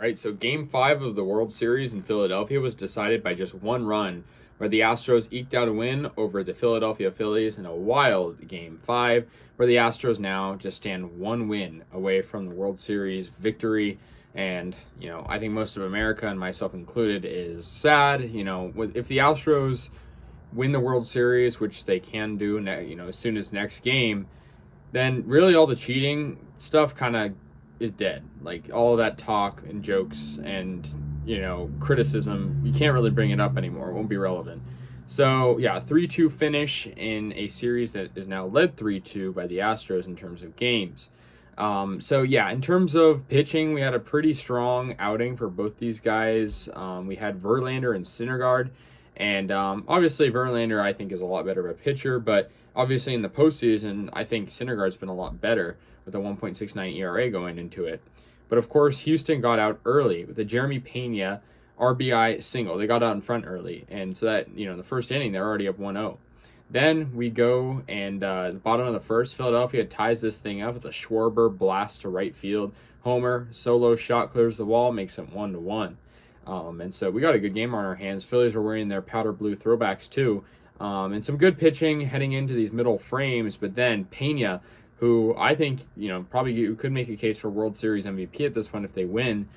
Right, so game 5 of the World Series in Philadelphia was decided by just one run, where the Astros eked out a win over the Philadelphia Phillies in a wild game 5, where the Astros now just stand one win away from the World Series victory. And, I think most of America, and myself included, is sad. If the Astros win the World Series, which they can do, as soon as next game, then really all the cheating stuff kind of is dead. Like all of that talk and jokes and criticism, you can't really bring it up anymore. It won't be relevant. So yeah, 3-2 finish in a series that is now led 3-2 by the Astros in terms of games. So yeah, in terms of pitching, we had a pretty strong outing for both these guys. We had Verlander and Syndergaard, and obviously Verlander I think is a lot better of a pitcher, but obviously in the postseason I think Syndergaard's been a lot better with a 1.69 ERA going into it. But of course, Houston got out early with a Jeremy Pena RBI single. They got out in front early, and so that in the first inning they're already up 1-0. Then we go and the bottom of the first, Philadelphia ties this thing up with a Schwarber blast to right field. Homer solo shot clears the wall, makes it 1-1. And so we got a good game on our hands. Phillies were wearing their powder blue throwbacks too, and some good pitching heading into these middle frames. But then Pena, who I think probably could make a case for World Series MVP at this point if they win,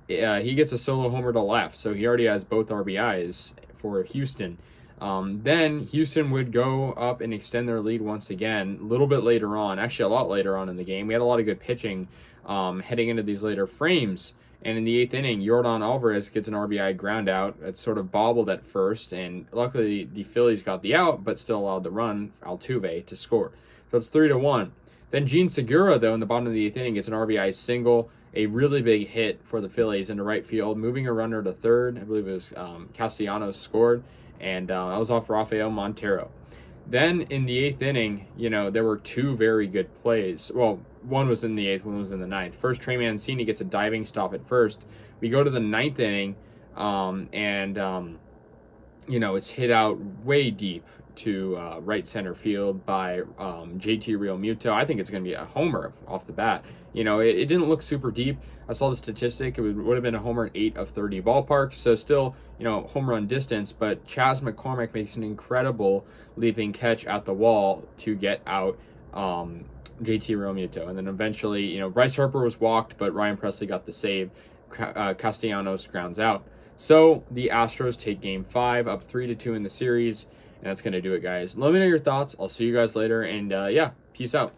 he gets a solo homer to left, so he already has both RBIs for Houston. Then Houston would go up and extend their lead once again a little bit later on, actually a lot later on in the game. We had a lot of good pitching heading into these later frames. And in the 8th inning, Yordan Alvarez gets an RBI ground out. It's sort of bobbled at first, and luckily the Phillies got the out, but still allowed the run, Altuve, to score. So it's 3-1. Then Gene Segura, though, in the bottom of the 8th inning, gets an RBI single, a really big hit for the Phillies into right field, moving a runner to third. I believe it was Castellanos scored, and that was off Rafael Montero. Then in the 8th inning, there were two very good plays. Well, one was in the 8th, one was in the 9th. First, Trey Mancini gets a diving stop at first. We go to the 9th inning, it's hit out way deep to right center field by JT Realmuto. I think it's going to be a homer off the bat. It didn't look super deep. I saw the statistic. It would have been a homer in 8 of 30 ballparks, so still, home run distance. But Chas McCormick makes an incredible leaping catch at the wall to get out JT Realmuto. And then eventually, Bryce Harper was walked, but Ryan Presley got the save. Castellanos grounds out. So the Astros take game 5 up 3-2 in the series. And that's going to do it, guys. Let me know your thoughts. I'll see you guys later. And yeah, peace out.